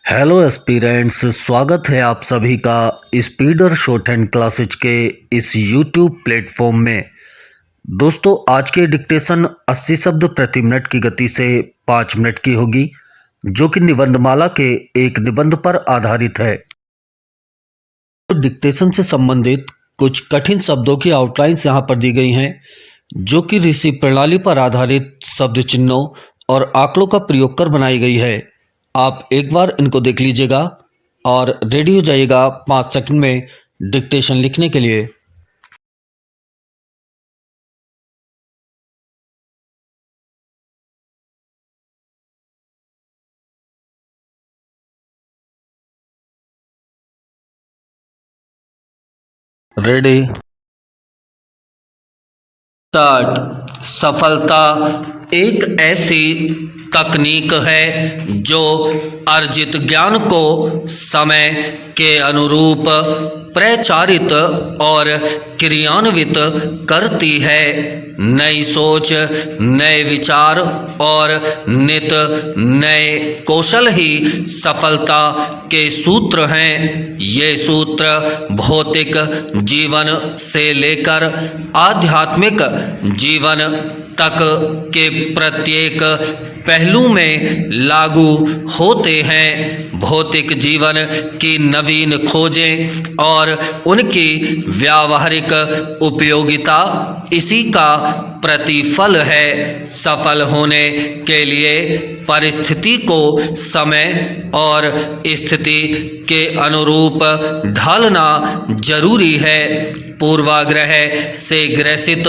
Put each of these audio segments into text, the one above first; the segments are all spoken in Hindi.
हेलो एस्पिरेंट्स, स्वागत है आप सभी का स्पीडर शॉर्ट हैंड क्लासेज के इस यूट्यूब प्लेटफॉर्म में। दोस्तों, आज के डिक्टेशन 80 शब्द प्रति मिनट की गति से 5 मिनट की होगी, जो कि निबंधमाला के एक निबंध पर आधारित है। डिक्टेशन से संबंधित कुछ कठिन शब्दों की आउटलाइंस यहाँ पर दी गई हैं, जो कि ऋषि प्रणाली पर आधारित शब्द चिन्हों और आंकड़ों का प्रयोग कर बनाई गई है। आप एक बार इनको देख लीजिएगा और रेडी हो जाइएगा 5 सेकंड में डिक्टेशन लिखने के लिए। Ready, start. सफलता एक ऐसी तकनीक है जो अर्जित ज्ञान को समय के अनुरूप प्रचारित और क्रियान्वित करती है। नई सोच, नए विचार और नित नए कौशल ही सफलता के सूत्र हैं। ये सूत्र भौतिक जीवन से लेकर आध्यात्मिक जीवन तक के प्रत्येक पहलू में लागू होते हैं। भौतिक जीवन की नवीन खोजें और उनकी व्यावहारिक उपयोगिता इसी का प्रतिफल है। सफल होने के लिए परिस्थिति को समय और स्थिति के अनुरूप ढालना जरूरी है। पूर्वाग्रह से ग्रसित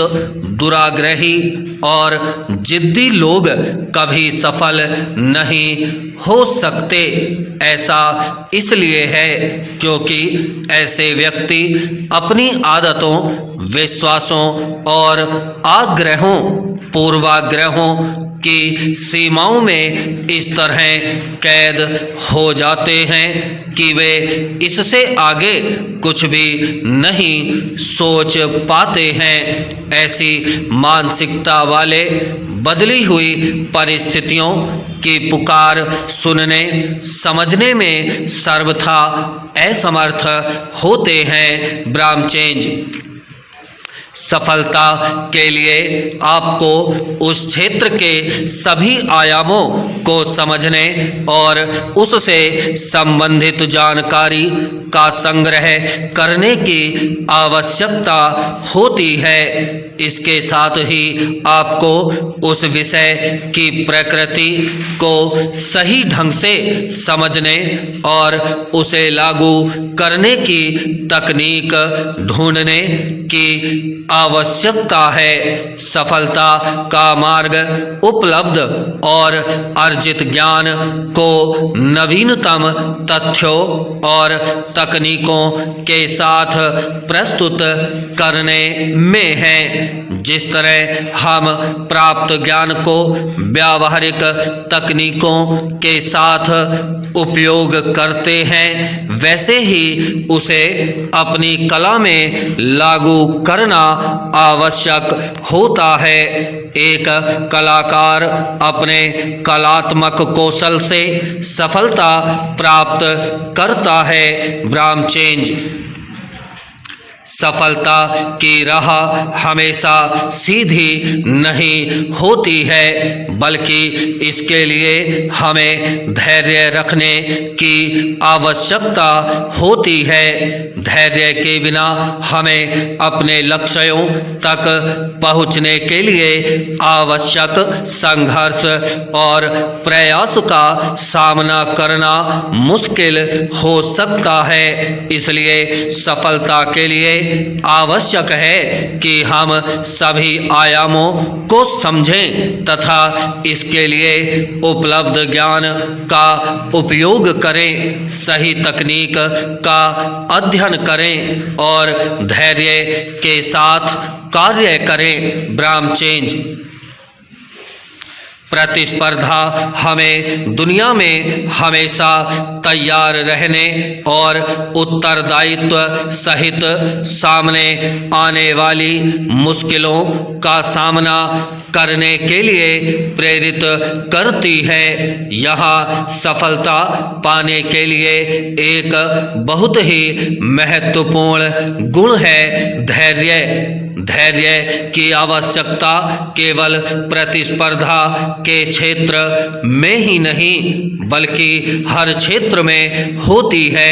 दुराग्रही और जिद्दी लोग कभी सफल नहीं हो सकते। ऐसा इसलिए है क्योंकि ऐसे व्यक्ति अपनी आदतों, विश्वासों और आग्रहों, पूर्वाग्रहों की सीमाओं में इस तरह कैद हो जाते हैं कि वे इससे आगे कुछ भी नहीं सोच पाते हैं। ऐसी मानसिकता वाले बदली हुई परिस्थितियों की पुकार सुनने समझने में सर्वथा असमर्थ होते हैं। ब्रह्मचेंज। सफलता के लिए आपको उस क्षेत्र के सभी आयामों को समझने और उससे संबंधित जानकारी का संग्रह करने की आवश्यकता होती है। इसके साथ ही आपको उस विषय की प्रकृति को सही ढंग से समझने और उसे लागू करने की तकनीक ढूंढने की आवश्यकता है। सफलता का मार्ग उपलब्ध और अर्जित ज्ञान को नवीनतम तथ्यों और तकनीकों के साथ प्रस्तुत करने में है। जिस तरह हम प्राप्त ज्ञान को व्यावहारिक तकनीकों के साथ उपयोग करते हैं, वैसे ही उसे अपनी कला में लागू करना आवश्यक होता है। एक कलाकार अपने कलात्मक कौशल से सफलता प्राप्त करता है। ब्रह्मचेंज। सफलता की राह हमेशा सीधी नहीं होती है, बल्कि इसके लिए हमें धैर्य रखने की आवश्यकता होती है। धैर्य के बिना हमें अपने लक्ष्यों तक पहुंचने के लिए आवश्यक संघर्ष और प्रयास का सामना करना मुश्किल हो सकता है। इसलिए सफलता के लिए आवश्यक है कि हम सभी आयामों को समझें तथा इसके लिए उपलब्ध ज्ञान का उपयोग करें, सही तकनीक का अध्ययन करें और धैर्य के साथ कार्य करें। ब्रह्मचेंज। प्रतिस्पर्धा हमें दुनिया में हमेशा तैयार रहने और उत्तरदायित्व सहित सामने आने वाली मुश्किलों का सामना करने के लिए प्रेरित करती है। यहाँ सफलता पाने के लिए एक बहुत ही महत्वपूर्ण गुण है धैर्य। धैर्य की आवश्यकता केवल प्रतिस्पर्धा के क्षेत्र में ही नहीं बल्कि हर क्षेत्र में होती है।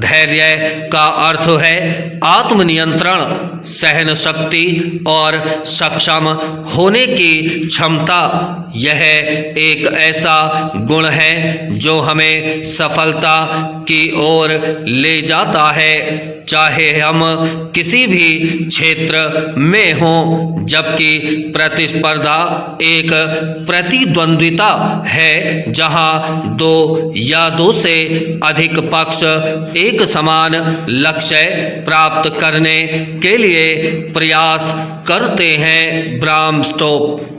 धैर्य का अर्थ है आत्मनियंत्रण, सहन शक्ति और सक्षम होने की क्षमता। यह एक ऐसा गुण है जो हमें सफलता की ओर ले जाता है, चाहे हम किसी भी क्षेत्र में हों। जबकि प्रतिस्पर्धा एक प्रतिद्वंद्विता है जहां दो या दो से अधिक पक्ष एक समान लक्ष्य प्राप्त करने के लिए प्रयास करते हैं। Bram Stokes.